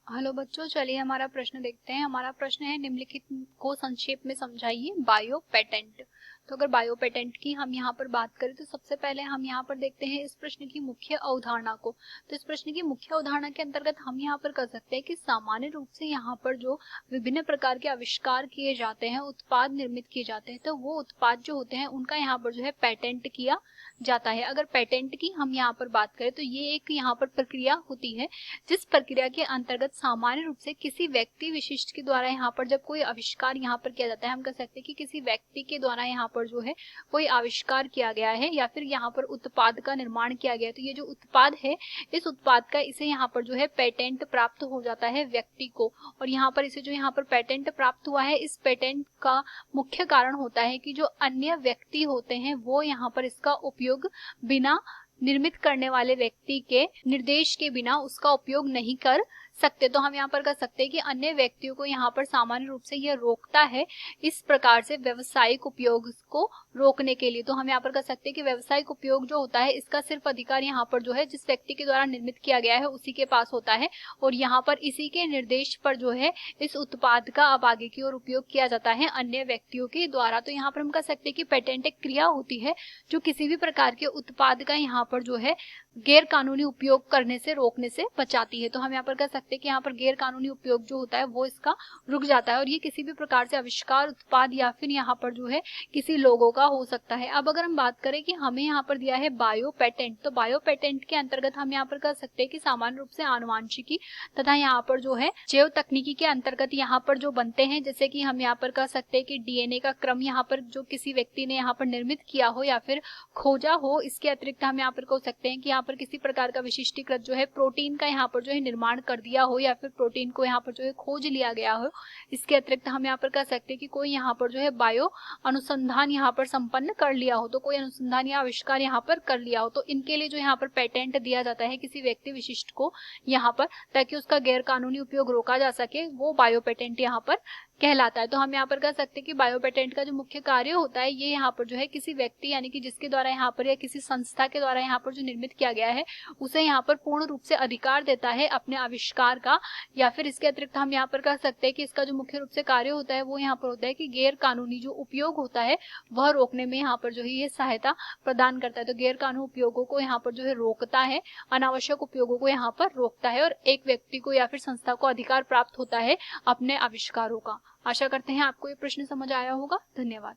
Hello बच्चों, चलिए हमारा प्रश्न देखते हैं। हमारा प्रश्न है, निम्नलिखित को संक्षेप में समझाइए। Bio patent. तो अगर बायो पेटेंट की हम यहाँ पर बात करें तो सबसे पहले हम यहाँ पर देखते हैं इस प्रश्न की मुख्य अवधारणा को। तो इस प्रश्न की मुख्य अवधारणा के अंतर्गत हम यहाँ पर कर सकते हैं कि सामान्य रूप से यहाँ पर जो विभिन्न प्रकार के आविष्कार किए जाते हैं, उत्पाद निर्मित किए जाते हैं, तो वो उत्पाद जो होते हैं उनका यहाँ पर जो है पेटेंट किया जाता है। अगर पेटेंट की हम यहाँ पर बात करें तो ये एक यहाँ पर प्रक्रिया होती है जिस प्रक्रिया के अंतर्गत सामान्य रूप से किसी व्यक्ति विशिष्ट के द्वारा यहाँ पर जब कोई आविष्कार यहाँ पर किया जाता है, हम कह सकते हैं कि किसी व्यक्ति के द्वारा यहाँ पर जो है कोई आविष्कार किया गया है या फिर यहाँ पर उत्पाद का निर्माण किया गया है, तो ये जो उत्पाद है इस उत्पाद का इसे यहाँ पर जो है पेटेंट प्राप्त हो जाता है व्यक्ति को। और यहाँ पर इसे जो यहाँ पर पेटेंट प्राप्त हुआ है, इस पेटेंट का मुख्य कारण होता है कि जो अन्य व्यक्ति होते हैं वो यहाँ पर इसका उपयोग बिना निर्मित करने वाले व्यक्ति के निर्देश के बिना उसका उपयोग नहीं कर सकते। तो हम यहाँ पर कह सकते हैं कि अन्य व्यक्तियों को यहाँ पर सामान्य रूप से यह रोकता है इस प्रकार से व्यावसायिक उपयोग को रोकने के लिए। तो हम यहाँ पर कह सकते हैं कि व्यावसायिक उपयोग जो होता है इसका सिर्फ अधिकार यहाँ पर जो है जिस व्यक्ति के द्वारा निर्मित किया गया है उसी के पास होता है, और यहाँ पर इसी के निर्देश पर जो है इस उत्पाद का अब आगे की ओर उपयोग किया जाता है अन्य व्यक्तियों के द्वारा। तो यहाँ पर हम कह सकते हैं कि पेटेंट एक क्रिया होती है जो किसी भी प्रकार के उत्पाद का यहाँ पर जो है गैर कानूनी उपयोग करने से रोकने से बचाती है। तो हम यहाँ पर कह सकते हैं कि यहाँ पर गैर कानूनी उपयोग जो होता है वो इसका रुक जाता है, और ये किसी भी प्रकार से आविष्कार, उत्पाद या फिर यहाँ पर जो है किसी लोगों का हो सकता है। अब अगर हम बात करें कि हमें यहाँ पर दिया है बायो पेटेंट, तो बायो पेटेंट के अंतर्गत हम यहाँ पर कह सकते हैं कि सामान्य रूप से आनुवांशिकी तथा यहाँ पर जो है जैव तकनीकी के अंतर्गत यहाँ पर जो बनते हैं, जैसे कि हम यहाँ पर कह सकते हैं कि डीएनए का क्रम यहाँ पर जो किसी व्यक्ति ने यहाँ पर निर्मित किया हो या फिर खोजा हो। इसके अतिरिक्त हम यहाँ पर कह सकते हैं कि यहाँ पर किसी प्रकार का विशिष्टीकृत जो है प्रोटीन का यहाँ पर जो है निर्माण कर दिया हो या फिर प्रोटीन को यहाँ पर जो है खोज लिया गया हो। इसके अतिरिक्त हम यहाँ पर कह सकते हैं कि कोई यहाँ पर जो है बायो अनुसंधान यहाँ पर संपन्न कर लिया हो, तो कोई अनुसंधान या आविष्कार यहाँ पर कर लिया हो, तो इनके लिए जो यहाँ पर पेटेंट दिया जाता है किसी व्यक्ति विशिष्ट को यहाँ पर, ताकि उसका गैर कानूनी उपयोग रोका जा सके, वो बायो पेटेंट यहाँ पर कहलाता है। तो हम यहाँ पर कह सकते हैं कि बायो पेटेंट का जो मुख्य कार्य होता है ये यहाँ पर जो है किसी व्यक्ति यानी कि जिसके द्वारा यहाँ पर या किसी संस्था के द्वारा यहाँ पर जो निर्मित किया गया है उसे यहाँ पर पूर्ण रूप से अधिकार देता है अपने आविष्कार का। या फिर इसके अतिरिक्त हम यहाँ पर कह सकते हैं कि इसका जो मुख्य रूप से कार्य होता है वो यहाँ पर होता है कि गैर कानूनी जो उपयोग होता है वह रोकने में यहाँ पर जो है ये सहायता प्रदान करता है। तो गैर कानूनी उपयोगों को यहाँ पर जो है रोकता है, अनावश्यक उपयोगों को यहाँ पर रोकता है, और एक व्यक्ति को या फिर संस्था को अधिकार प्राप्त होता है अपने आविष्कारों का। आशा करते हैं आपको ये प्रश्न समझ आया होगा। धन्यवाद।